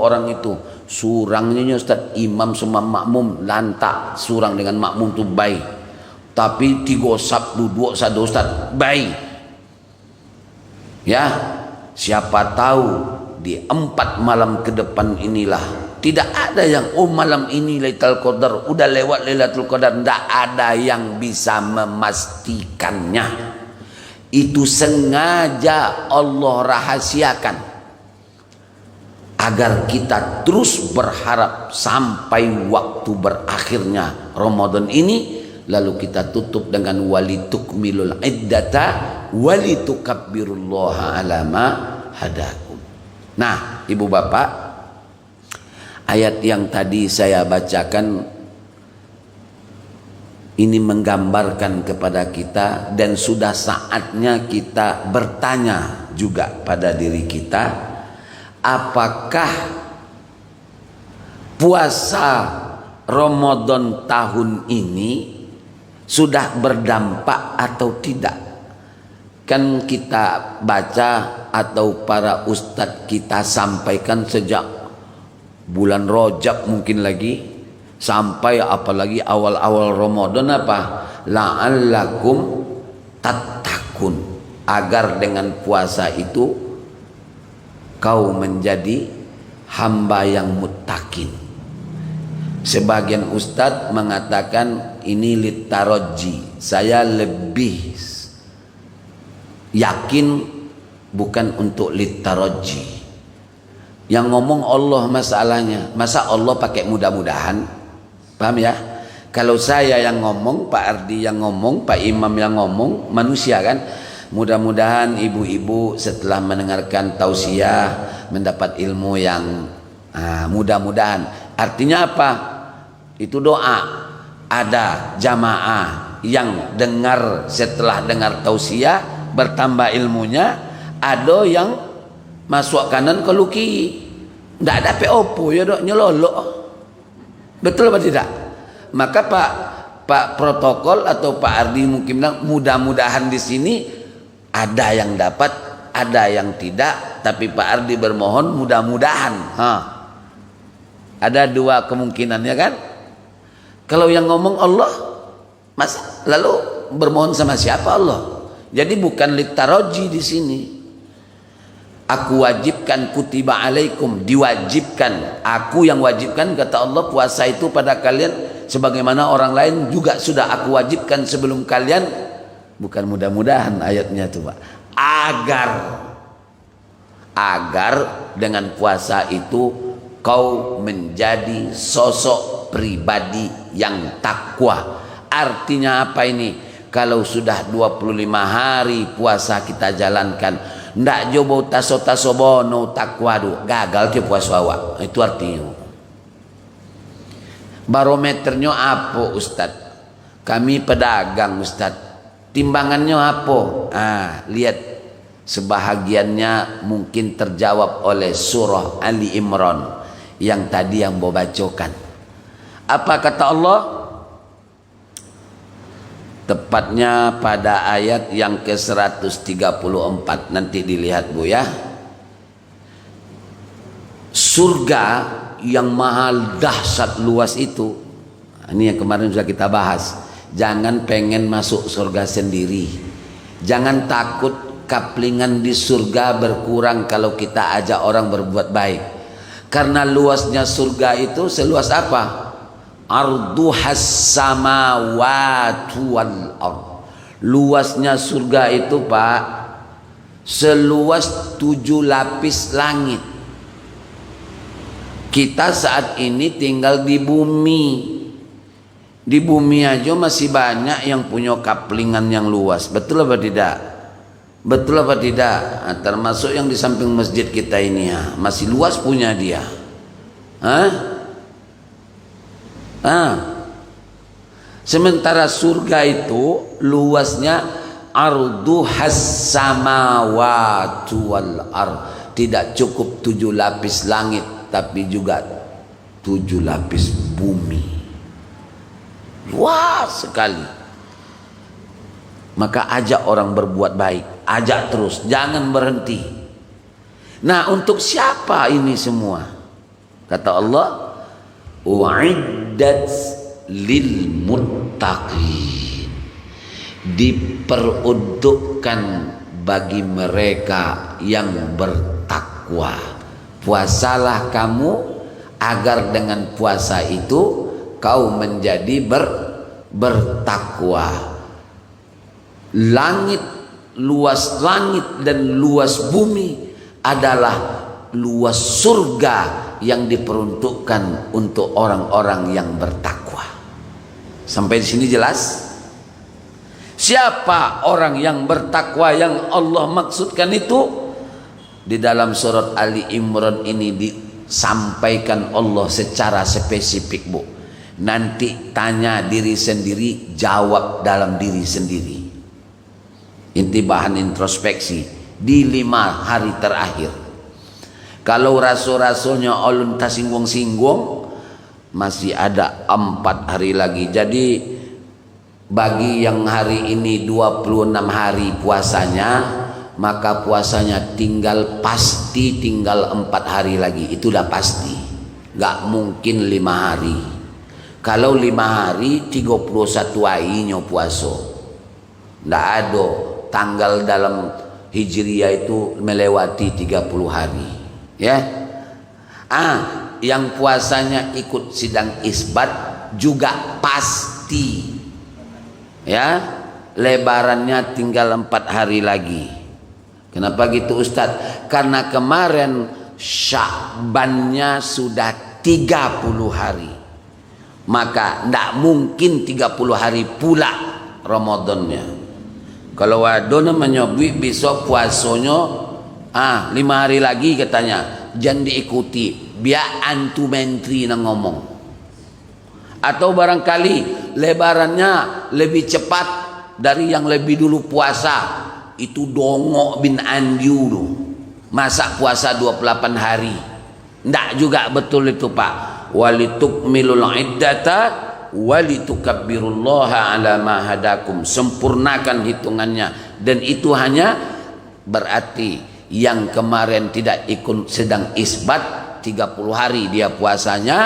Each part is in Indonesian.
orang itu surangnya Ustaz, imam sama makmum lantak, surang dengan makmum tu baik, tapi 3 Sabtu 2 satu Ustaz baik. Ya, siapa tahu di 4 malam ke depan inilah tidak ada yang malam ini Lailatul Qadar, udah lewat Lailatul Qadar, tidak ada yang bisa memastikannya. Itu sengaja Allah rahasiakan agar kita terus berharap sampai waktu berakhirnya Ramadan ini, lalu kita tutup dengan walitukmilul iddata walitukabbirullaha ala ma hadakum. Nah, Ibu Bapak, ayat yang tadi saya bacakan ini menggambarkan kepada kita, dan sudah saatnya kita bertanya juga pada diri kita, apakah puasa Ramadan tahun ini sudah berdampak atau tidak? Kan kita baca atau para ustadz kita sampaikan sejak bulan Rajab mungkin lagi, sampai apalagi awal-awal Ramadan apa? La'allakum tattaqun, agar dengan puasa itu kau menjadi hamba yang muttaqin. Sebagian ustadz mengatakan ini litaraji. Saya lebih yakin bukan untuk litaraji. Yang ngomong Allah masalahnya. Masa Allah pakai mudah-mudahan? Paham ya? Kalau saya yang ngomong, Pak Ardi yang ngomong, Pak Imam yang ngomong, manusia kan. Mudah-mudahan ibu-ibu setelah mendengarkan tausiah mendapat ilmu yang mudah-mudahan. Artinya apa? Itu doa. Ada jamaah yang dengar, setelah dengar tausiah bertambah ilmunya. Ada yang masuk kanan ke luki, tidak ada opo ya dok, nyelolok. Betul apa tidak? Maka Pak protokol atau Pak Ardi mungkin bilang mudah-mudahan di sini ada yang dapat, ada yang tidak, tapi Pak Ardi bermohon mudah-mudahan. Ada 2 kemungkinannya kan? Kalau yang ngomong Allah, masa lalu bermohon sama siapa Allah? Jadi bukan litaraji di sini. Aku wajibkan, kutiba alaikum, diwajibkan. Aku yang wajibkan, kata Allah, puasa itu pada kalian sebagaimana orang lain juga sudah aku wajibkan sebelum kalian. Bukan mudah-mudahan ayatnya itu Pak. Agar dengan puasa itu kau menjadi sosok pribadi yang takwa. Artinya apa ini? Kalau sudah 25 hari puasa kita jalankan, ndak jobo taso bono takwadu, gagal ke puasa awak. Itu artinya. Barometernya apa Ustaz? Kami pedagang Ustaz. Timbangannya apa? Lihat, sebahagiannya mungkin terjawab oleh surah Ali Imran yang tadi yang mau bacakan. Apa kata Allah? Tepatnya pada ayat yang ke-134, nanti dilihat Bu ya. Surga yang mahal dahsyat luas itu, ini yang kemarin sudah kita bahas. Jangan pengen masuk surga sendiri, jangan takut kaplingan di surga berkurang kalau kita ajak orang berbuat baik. Karena luasnya surga itu seluas apa? Arduhas samawati wal ard. Luasnya surga itu Pak seluas 7 lapis langit. Kita saat ini tinggal di bumi. Di bumi aja masih banyak yang punya kaplingan yang luas. Betul apa tidak? Betul apa tidak? Termasuk yang di samping masjid kita ini ya, masih luas punya dia. Sementara surga itu luasnya arduhas samawati wal ard. Tidak cukup 7 lapis langit, tapi juga 7 lapis bumi. Luas sekali. Maka ajak orang berbuat baik, ajak terus, jangan berhenti. Nah, untuk siapa ini semua? Kata Allah, uiddat lil muttaqin, diperuntukkan bagi mereka yang bertakwa. Puasalah kamu agar dengan puasa itu kau menjadi bertakwa. Luas langit dan luas bumi adalah luas surga yang diperuntukkan untuk orang-orang yang bertakwa. Sampai di sini jelas? Siapa orang yang bertakwa yang Allah maksudkan itu? Di dalam surat Ali Imran ini disampaikan Allah secara spesifik, Bu. Nanti tanya diri sendiri, jawab dalam diri sendiri. Inti bahan introspeksi di 5 hari terakhir. Kalau rasul-rasulnya ulun tak singgung-singgung, masih ada 4 hari lagi. Jadi bagi yang hari ini 26 hari puasanya, maka puasanya pasti tinggal 4 hari lagi. Itu udah pasti, gak mungkin 5 hari. Kalau 5 hari 31 harinya puasa, nggak ada tanggal dalam Hijriah itu melewati 30 hari, ya. Yang puasanya ikut sidang isbat juga pasti, ya. Lebarannya tinggal 4 hari lagi. Kenapa gitu Ustadz? Karena kemarin Sya'bannya sudah 30 hari, maka tidak mungkin 30 hari pula Ramadannya. Kalau ada namanya besok puasanya 5 hari lagi katanya, jangan diikuti, biar antu menteri nang ngomong. Atau barangkali lebarannya lebih cepat dari yang lebih dulu puasa. Itu dongok bin Andiu tuh, masa puasa 28 hari. Ndak juga betul itu Pak. Walitukmilul iddata walitukabbirullaha ala ma hadakum, sempurnakan hitungannya. Dan itu hanya berarti yang kemarin tidak ikut sedang isbat 30 hari dia puasanya,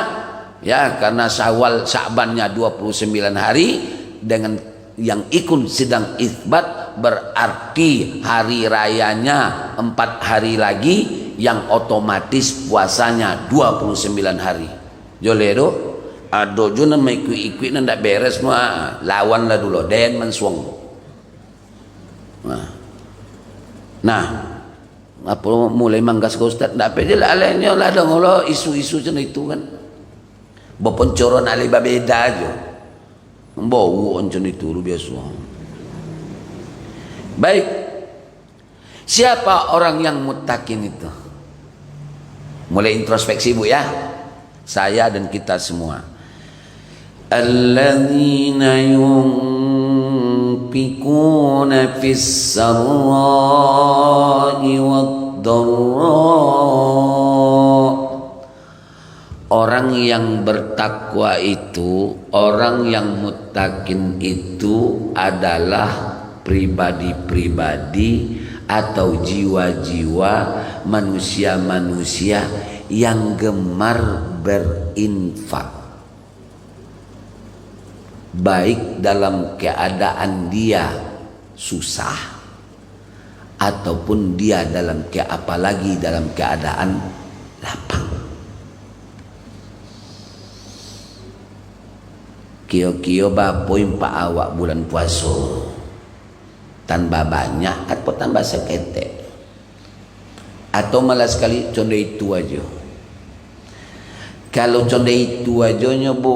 ya, karena Sya'bannya 29 hari. Dengan yang ikut sedang isbat berarti hari rayanya 4 hari lagi, yang otomatis puasanya 29 hari. Jolero ado juna ikut ndak beres mah, lawan lah dulu den mensuang. Nah, apa mulai manggas ke Ustaz ndak pede lah lainnya lah dong lo isu-isu cina itu kan. Bepencoron ali babeda aja. Bau oncon itu lu biasa. Baik. Siapa orang yang muttaqin itu? Mulai introspeksi Bu ya. Saya dan kita semua. Alladzina yunfikuna fis sarra'i wad-dharra. Orang yang bertakwa itu, orang yang muttaqin itu adalah pribadi-pribadi atau jiwa-jiwa manusia-manusia yang gemar berinfak, baik dalam keadaan dia susah ataupun dia apalagi dalam keadaan lapang. Kio-kio bapoin pak awak bulan puasa tanpa banyak atau tanpa sekete, atau malah sekali conde itu aja. Kalau conde itu aja Bu,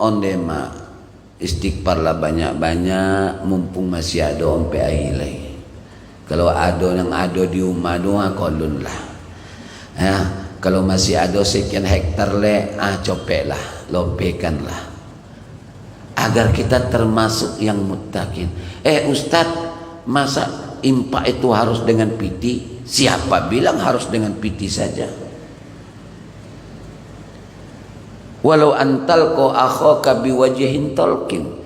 onde ma istighfar lah banyak-banyak, mumpung masih ada ompe ailai. Kalau ada yang ada di rumah doa kolon lah, ya. Kalau masih ada sekian hektar le, copek lah, lopekan lah, agar kita termasuk yang muttaqin. Ustadz, masa impak itu harus dengan piti? Siapa bilang harus dengan piti saja? Walau antal ko akhaka biwajhin talqin.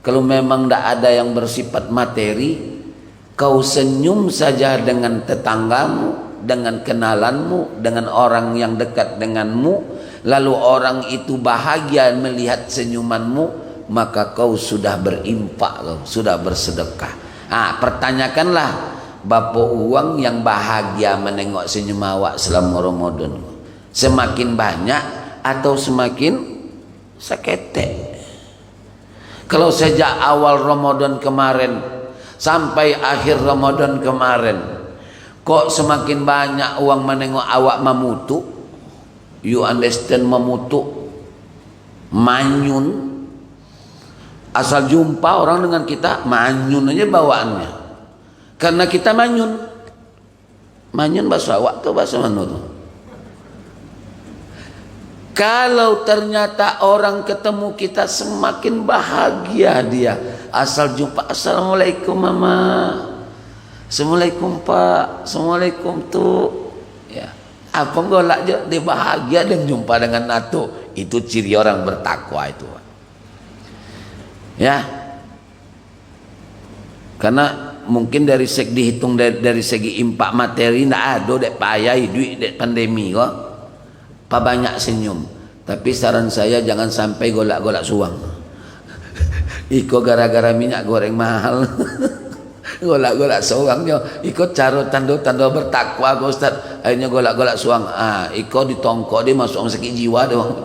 Kalau memang tidak ada yang bersifat materi, kau senyum saja dengan tetanggamu dengan kenalanmu, dengan orang yang dekat denganmu, lalu orang itu bahagia melihat senyumanmu, maka kau sudah berimpak, kau sudah bersedekah. Pertanyakanlah Bapak uang yang bahagia menengok senyum awak selama Ramadan, semakin banyak atau semakin seketek? Kalau sejak awal Ramadan kemarin sampai akhir Ramadan kemarin kok semakin banyak uang menengok awak memutu, you understand, memutu, manyun, asal jumpa orang dengan kita manyun aja bawaannya, karena kita manyun bahasa awak tuh bahasa mana tuh? Kalau ternyata orang ketemu kita semakin bahagia dia, asal jumpa, assalamualaikum mama, assalamualaikum pak, assalamualaikum tuh, ya apa golak aja dia bahagia dan jumpa dengan natu, itu ciri orang bertakwa itu, ya. Karena mungkin dari segi dihitung dari segi impak materi ndak ada dek payah duit dek pandemi kok. Pak banyak senyum, tapi saran saya jangan sampai golak-golak suang. Iko gara-gara minyak goreng mahal. Golak-golak suang yo. Iko cara tanda-tanda bertakwa kok Ustaz. Akhirnya golak-golak suang. Iko ditongkok dia masuk sakit jiwa doang.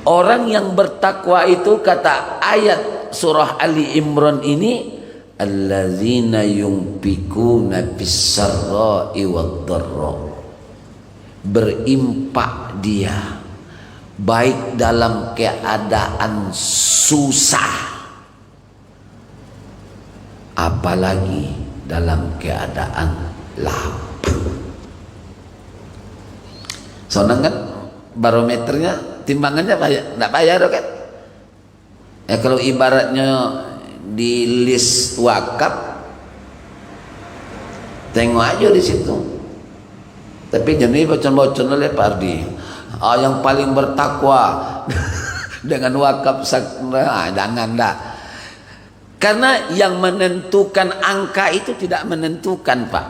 Orang yang bertakwa itu kata ayat surah Ali Imran ini, allazina yunfikuna fis-sarra'i wad-dharra, berimpak dia baik dalam keadaan susah apalagi dalam keadaan lapang. Soalnya kan barometernya, timbangannya tidak payah kan ya. Kalau ibaratnya di list wakaf, tengok aja di situ. Tapi jenis bocon-bocon oleh Pak Ardi, yang paling bertakwa dengan wakaf jangan dah. Karena yang menentukan angka itu tidak menentukan Pak.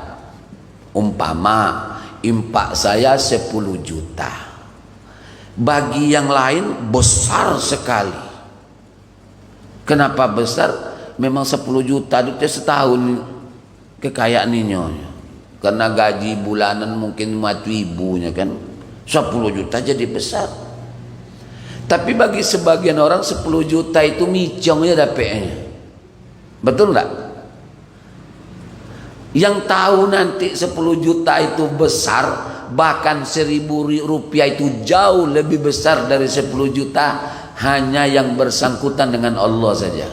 Umpama impak saya 10 juta, bagi yang lain besar sekali. Kenapa besar? Memang 10 juta itu setahun kekayaan ini. Karena gaji bulanan mungkin matu ibunya kan, 10 juta jadi besar. Tapi bagi sebagian orang 10 juta itu micongnya dapetnya. Betul enggak? Yang tahu nanti 10 juta itu besar, bahkan 1.000 rupiah itu jauh lebih besar dari 10 juta, hanya yang bersangkutan dengan Allah saja.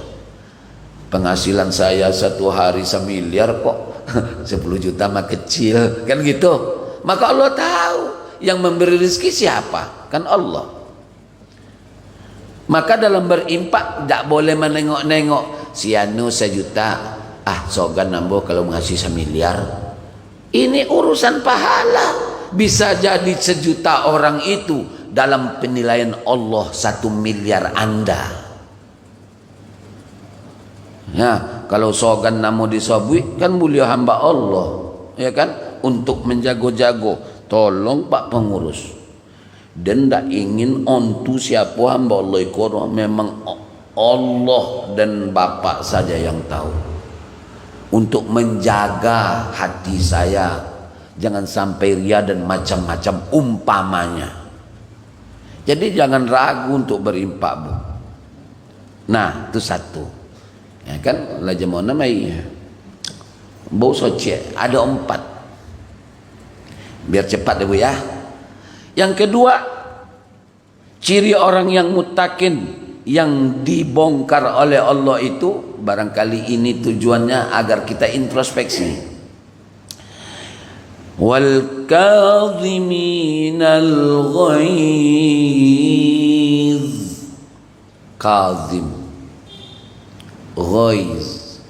Penghasilan saya satu hari 1 miliar kok, 10 juta mah kecil kan gitu. Maka Allah tahu yang memberi rezeki siapa, kan Allah. Maka dalam berimpak tidak boleh menengok-nengok si anu 1 juta, sogan nambah kalau ngasih 1 miliar. Ini urusan pahala. Bisa jadi 1 juta orang itu dalam penilaian Allah 1 miliar Anda. Ya, kalau sogan namu disobui kan mulia hamba Allah, ya kan, untuk menjago-jago. Tolong Pak pengurus, dan tidak ingin ontu siapa hamba Allah ikut, memang Allah dan Bapak saja yang tahu. Untuk menjaga hati saya, jangan sampai ria dan macam-macam umpamanya. Jadi jangan ragu untuk berimpak, Bu. Nah, itu satu. Ya kan, lajamona mai bau soce ada 4. Biar cepat deh Bu ya. Yang kedua, ciri orang yang muttaqin yang dibongkar oleh Allah itu, barangkali ini tujuannya agar kita introspeksi. Wal kadhiminal ghaiz. Kadhim, ghaiz,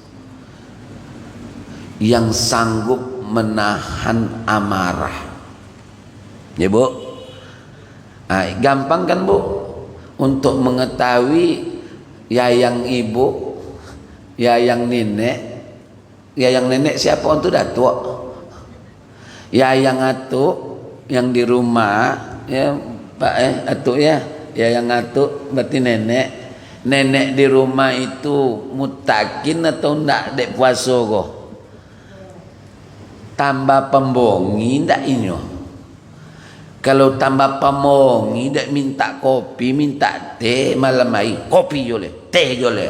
yang sanggup menahan amarah. Ya Bu, gampang kan Bu untuk mengetahui yayang ibu, yayang nenek, Ya yang nenek siapa untuk datuk? Ya yang atuk yang di rumah ya Pak atuk ya. Ya yang atuk berarti nenek. Nenek di rumah itu mutakin atau ndak dek puasa kok? Tambah pembongi ndak inyo? Kalau tambah pembongi ndak minta kopi, minta teh malam hari, kopi jole, teh jole.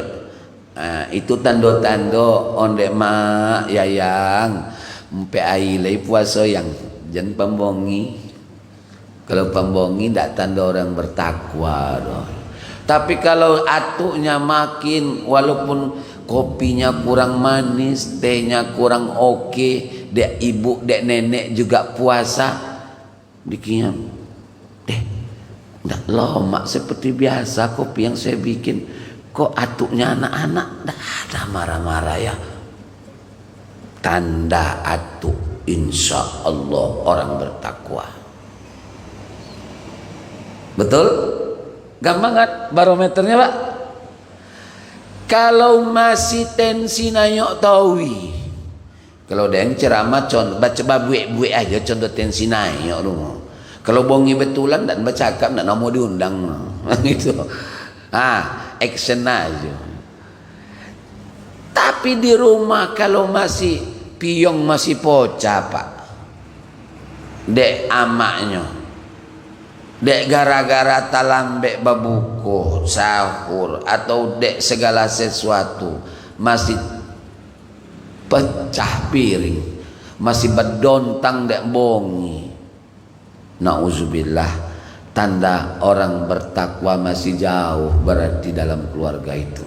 Nah, itu tanda-tanda onde mak yayang mpe aile puasa yang jen pembongi. Kalau pembongi ndak tanda orang bertakwa doh. Tapi kalau atuknya makin walaupun kopinya kurang manis, tehnya kurang oke, dek ibu, dek nenek juga puasa, bikinnya, udah lama seperti biasa kopi yang saya bikin, kok atuknya anak-anak, dah ada marah-marah ya. Tanda atuk, insya Allah orang bertakwa. Betul? Gampang kan barometernya Pak? Kalau masih tensi nayok tawi, kalau ada yang ceramah baca buik-buik aja contoh tensi nayok dulu. Kalau bongi betulan dan bercakap nak mau diundang gitu. Action aja. Tapi di rumah kalau masih piong masih pocah Pak, dek amaknya, dek gara-gara talambek babuko sahur atau dek segala sesuatu masih pecah piring, masih berdontang dek bongi, nauzubillah, tanda orang bertakwa masih jauh berarti dalam keluarga itu.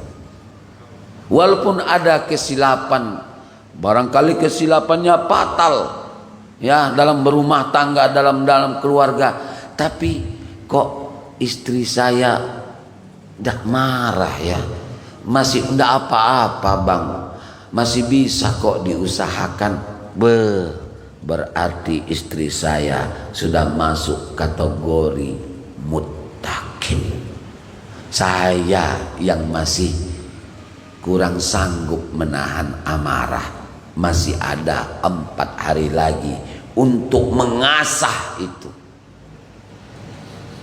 Walaupun ada kesilapan, barangkali kesilapannya fatal ya dalam berumah tangga, dalam keluarga, tapi kok istri saya dah marah ya, masih ndak apa-apa bang, masih bisa kok diusahakan. Berarti istri saya sudah masuk kategori muttaqin. Saya yang masih kurang sanggup menahan amarah, masih ada 4 hari lagi untuk mengasah itu.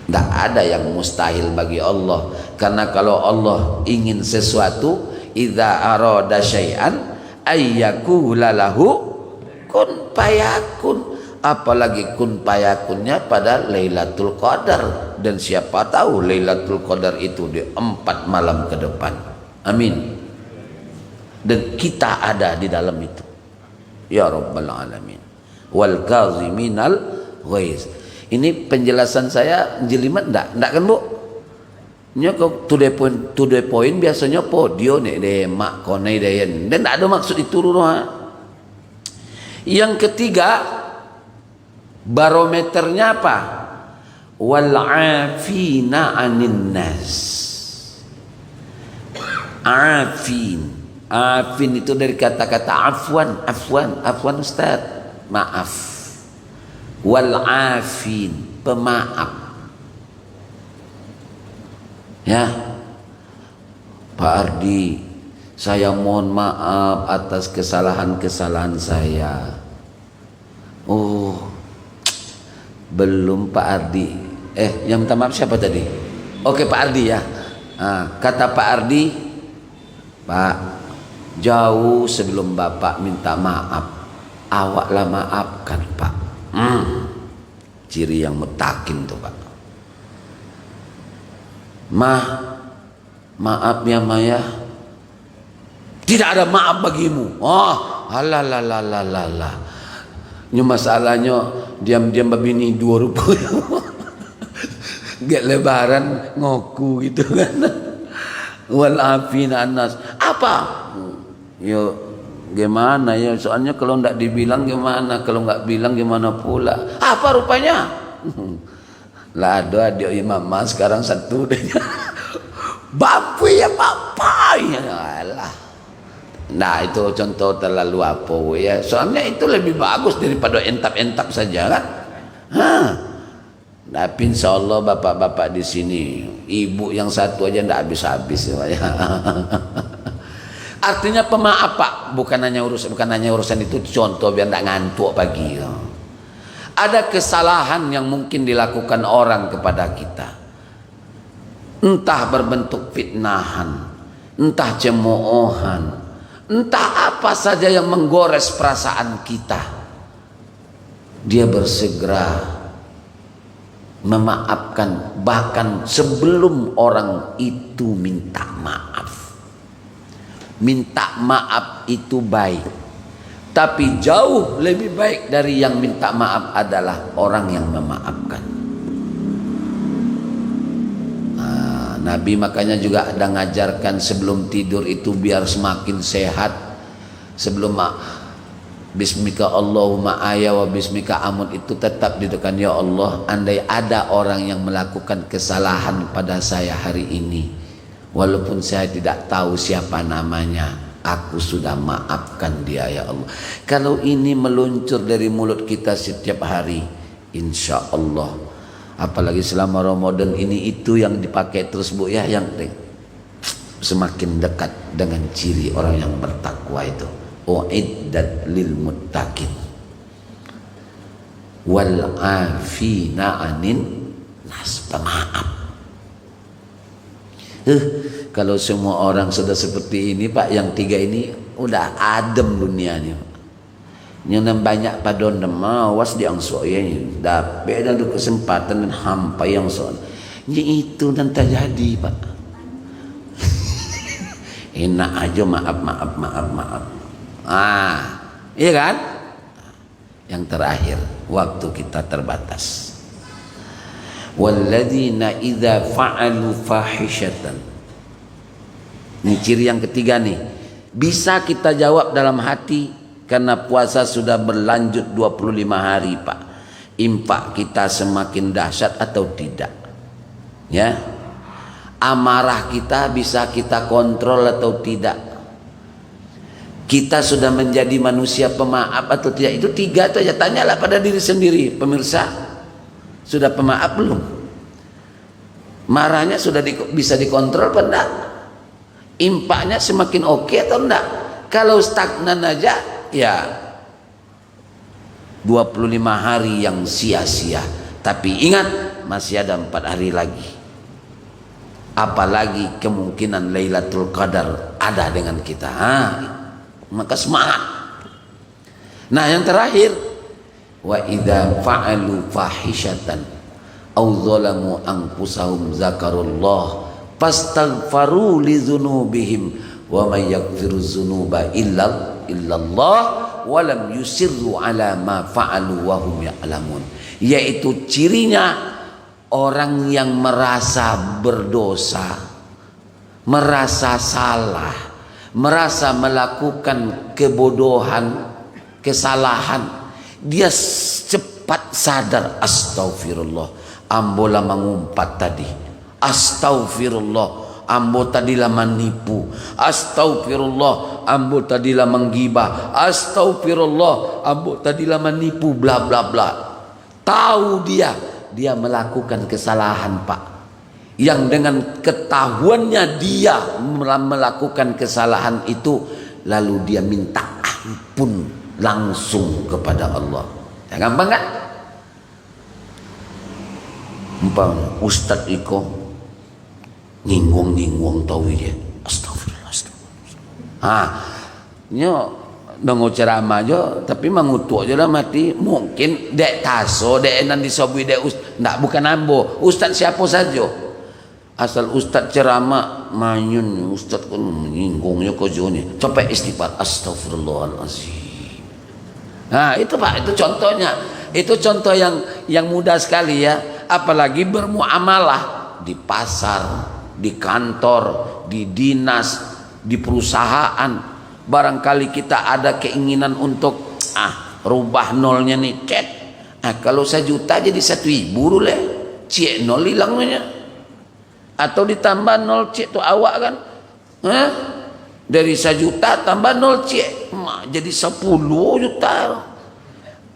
Tidak ada yang mustahil bagi Allah, karena kalau Allah ingin sesuatu, idza arada syai'an ayyakula lahu kun payakun. Apalagi kun payakunnya pada Lailatul Qadar, dan siapa tahu Lailatul Qadar itu di 4 malam ke depan. Amin. Dan kita ada di dalam itu. Ya Rabbal Alamin. Wal kaziminal ghaiz. Ini penjelasan saya jelimet enggak kan Bu? Nya kok to the point biasanya podio nih de mak konai dayen. Dan enggak ada maksud itu rumah. Yang ketiga barometernya apa? Wal afina 'anin nas. Afin itu dari kata-kata afwan Ustaz, maaf. Wal afin, pemaaf ya. Pak Ardi, saya mohon maaf atas kesalahan-kesalahan saya. Oh, belum Pak Ardi. Yang minta maaf siapa tadi? Oke, Pak Ardi ya. Kata Pak Ardi, Pak, jauh sebelum Bapak minta maaf, awaklah maafkan Pak. Ciri yang mutakin tuh Pak. Maaf ya Maya, tidak ada maaf bagimu. Oh, alah. Ini masalahnya diam-diam begini 2 rupiah. Gak lebaran ngoku gitu kan. Wal afina annas. Apa? Yo gimana ya, soalnya kalau ndak dibilang gimana, kalau nggak bilang gimana pula. Apa rupanya? Lah ada adik Imam Mas sekarang satu deh. Bapak ya bapak ya Allah. Nah itu contoh terlalu apa ya, soalnya itu lebih bagus daripada entap-entap saja kan. Tapi insya Allah bapak-bapak di sini, ibu yang satu aja ndak habis-habis ya. Artinya pemaaf Pak, bukan hanya urusan itu contoh biar tidak ngantuk pagi. Ada kesalahan yang mungkin dilakukan orang kepada kita, entah berbentuk fitnahan, entah cemoohan, entah apa saja yang menggores perasaan kita. Dia bersegera memaafkan bahkan sebelum orang itu minta maaf. Minta maaf itu baik, tapi jauh lebih baik dari yang minta maaf adalah orang yang memaafkan. Nabi makanya juga ada ngajarkan sebelum tidur itu biar semakin sehat. Sebelum bismika Allahumma aya wa bismika amut itu tetap didoakan, ya Allah, andai ada orang yang melakukan kesalahan pada saya hari ini, walaupun saya tidak tahu siapa namanya, aku sudah maafkan dia ya Allah. Kalau ini meluncur dari mulut kita setiap hari, insya Allah, apalagi selama Ramadan ini, itu yang dipakai terus Bu ya, yang semakin dekat dengan ciri orang yang bertakwa itu. Uiddat lil muttaqin wal afina anin nas, pemaaf. Kalau semua orang sudah seperti ini Pak, yang tiga ini udah adem dunianya. Yang banyak padon mawas di angso ya, dapat ada kesempatan dan hampa yang soal. Itu dan terjadi Pak. Enak aja maaf. Iya kan? Yang terakhir, waktu kita terbatas. Walladzina idza fa'alu fahishatan. Ini ciri yang ketiga nih. Bisa kita jawab dalam hati karena puasa sudah berlanjut 25 hari Pak. Impak kita semakin dahsyat atau tidak? Ya. Amarah kita bisa kita kontrol atau tidak? Kita sudah menjadi manusia pemaaf atau tidak? Itu tiga itu aja. Tanyalah pada diri sendiri, pemirsa. Sudah pemaaf belum? Marahnya sudah bisa dikontrol apa enggak? Impaknya semakin oke atau enggak? Kalau stagnan aja, ya 25 hari yang sia-sia. Tapi ingat, masih ada 4 hari lagi. Apalagi kemungkinan Lailatul Qadar ada dengan kita. Maka semangat. Nah yang terakhir, wa idza fa'alu fahishatan aw zalamu anfusahum zakarullah fastaghfaru li dzunubihim wa may yaghfiru dzunuba illallah wa lam yusirru ala ma fa'alu wa hum ya'lamun. Yaitu cirinya orang yang merasa berdosa, merasa salah, merasa melakukan kebodohan, kesalahan, dia cepat sadar, astagfirullah, ambolah mengumpat tadi, astagfirullah, ambo tadilah menipu, astagfirullah, ambo tadilah menggibah, astagfirullah, ambo tadilah menipu, bla bla bla. Tahu dia melakukan kesalahan Pak, yang dengan ketahuannya dia melakukan kesalahan itu, lalu dia minta ampun langsung kepada Allah. Ya, gampang kan? Ustadz Iko nyinggung tahu dia, astagfirullah. Nyo ceramah aja, tapi mengutuk aja lah mati. Mungkin dek taso, dek nan disobui dek ndak bukan ambo. Ustadz siapa saja. Asal ustadz ceramah manyun, ustadz kan menyinggungnya ke joni. Coba istighfar, astagfirullahaladzim. Nah itu Pak, itu contohnya. Itu contoh yang mudah sekali ya. Apalagi bermuamalah di pasar, di kantor, di dinas, di perusahaan. Barangkali kita ada keinginan untuk rubah nolnya nih, cek. Kalau 1 juta jadi 1.000 boleh. Cek nol hilangnya. Atau ditambah 0 cek tuh awak kan, dari 1 juta tambah 0 cek jadi 10 juta.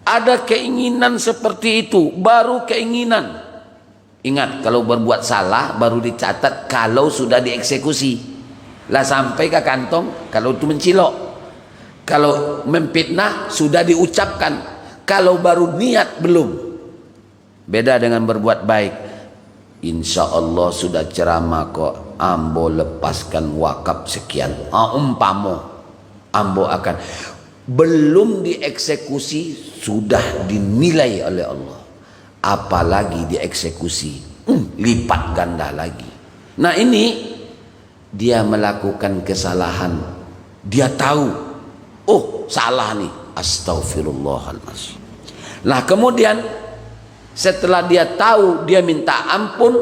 Ada keinginan seperti itu, baru keinginan. Ingat, kalau berbuat salah baru dicatat kalau sudah dieksekusi. lah sampai ke kantong. Kalau itu mencilok, kalau memfitnah sudah diucapkan, kalau baru niat belum. Beda dengan berbuat baik. Insya Allah sudah ceramah kok, ambo lepaskan wakaf sekian, umpamo ambo akan, belum dieksekusi sudah dinilai oleh Allah, apalagi dieksekusi lipat ganda lagi. Nah ini dia melakukan kesalahan, dia tahu, oh salah nih, astagfirullahaladzim. Nah kemudian setelah dia tahu, dia minta ampun,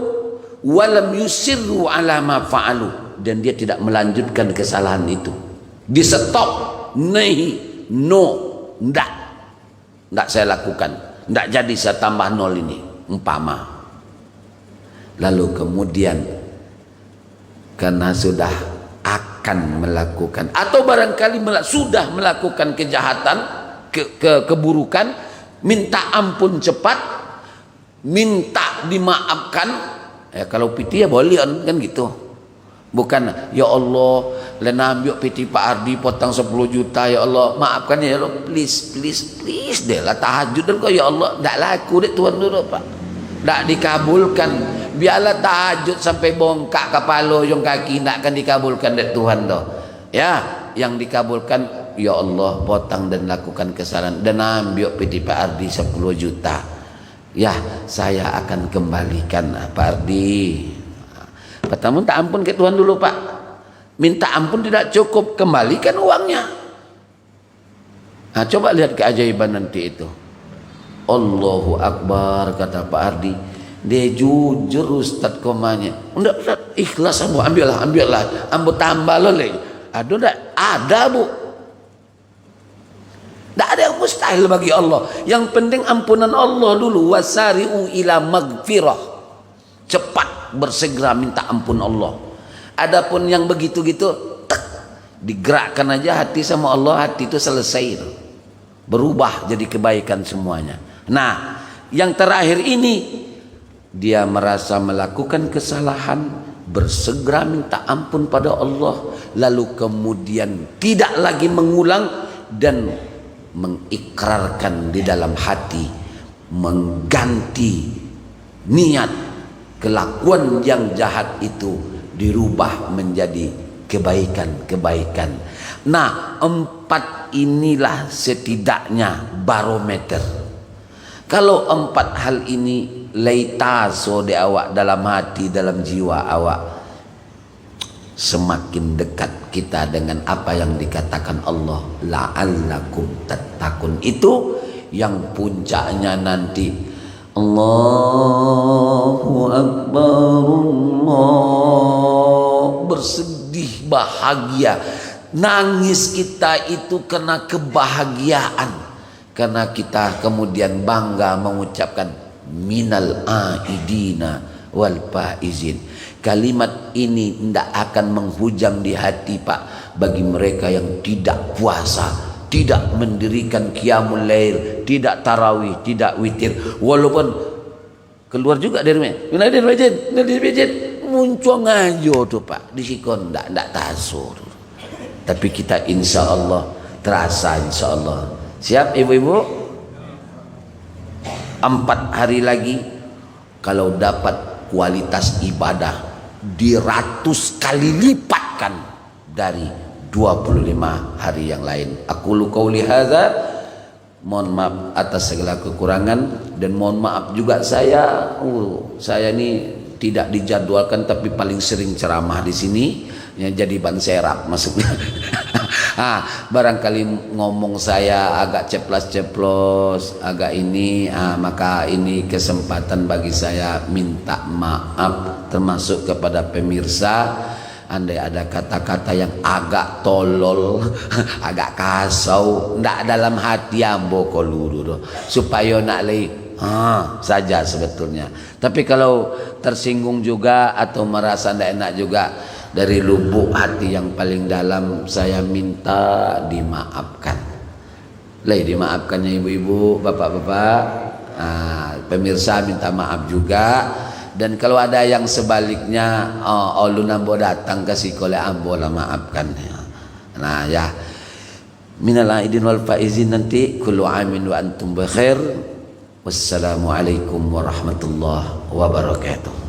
walam yusirru ala ma fa'alu, dan dia tidak melanjutkan kesalahan itu, di stop, nahi, no, ndak saya lakukan, ndak jadi saya tambah nol ini, umpama. Lalu kemudian karena sudah akan melakukan, atau barangkali sudah melakukan kejahatan, keburukan, minta ampun cepat, minta dimaafkan. Ya kalau piti ya boleh kan gitu. Bukan ya Allah lena ambil piti Pak Ardi potong 10 juta ya Allah maafkan ya Allah, please deh lah tahajud dan kok ya Allah ndak laku deh Tuhan dulu Pak, ndak dikabulkan. Biarlah tahajud sampai bongkak kepala yang kaki ndak akan dikabulkan deh Tuhan doh. Ya yang dikabulkan ya Allah potong dan lakukan kesalahan dan ambil piti Pak Ardi 10 juta. Ya saya akan kembalikan Pak Ardi. Pertama minta ampun ke Tuhan dulu Pak. Minta ampun tidak cukup, kembalikan uangnya. Nah coba lihat keajaiban nanti itu. Allahu Akbar kata Pak Ardi. Dia jujur Ustaz komanya. Enggak Ustaz, ikhlas ambo, ambillah. Ambo tambah lele. Aduh enggak ada Bu. Enggak ada yang mustahil bagi Allah. Yang penting ampunan Allah dulu. Wasari'u ila magfirah. Cepat bersegera minta ampun Allah. Adapun yang begitu-gitu digerakkan aja hati sama Allah, hati itu selesai, berubah jadi kebaikan semuanya. Nah yang terakhir ini dia merasa melakukan kesalahan, bersegera minta ampun pada Allah, lalu kemudian tidak lagi mengulang dan mengikrarkan di dalam hati, mengganti niat. Kelakuan yang jahat itu dirubah menjadi kebaikan-kebaikan. Nah 4 inilah setidaknya barometer. Kalau 4 hal ini leitaso di awak, dalam hati, dalam jiwa awak, semakin dekat kita dengan apa yang dikatakan Allah, la'allakum tattaqun. Itu yang puncaknya nanti Allahu Akbar, Allah, bersedih bahagia, nangis kita itu karena kebahagiaan, karena kita kemudian bangga mengucapkan minal aidina wal faizin. Kalimat ini tidak akan menghujam di hati Pak bagi mereka yang tidak puasa, tidak mendirikan qiyamul lail, tidak tarawih, tidak witir, walaupun keluar juga dari masjid muncul ngajo tuh Pak di sikon ndak tasur, tapi kita insya Allah terasa, insya Allah. Siap ibu-ibu? 4 hari lagi kalau dapat kualitas ibadah di 100 kali lipatkan dari 25 hari yang lain. Aku qauli hadza, mohon maaf atas segala kekurangan, dan mohon maaf juga saya ini tidak dijadwalkan tapi paling sering ceramah di sini ya, jadi ban serap maksudnya. Barangkali ngomong saya agak ceplas-ceplos, agak ini, maka ini kesempatan bagi saya minta maaf termasuk kepada pemirsa. Andai ada kata-kata yang agak tolol, agak kasau, ndak dalam hati ambo koluru, supaya nak lagi saja sebetulnya. Tapi kalau tersinggung juga atau merasa ndak enak juga, dari lubuk hati yang paling dalam saya minta dimaafkan. Dimaafkannya ibu-ibu, bapak-bapak, pemirsa minta maaf juga. Dan kalau ada yang sebaliknya, ulun ambo datang ke sikole ambo lah maafkan. Nah ya, minal aidin wal faizin nanti kullu amin wa antum bikhair. Wassalamualaikum warahmatullahi wabarakatuh.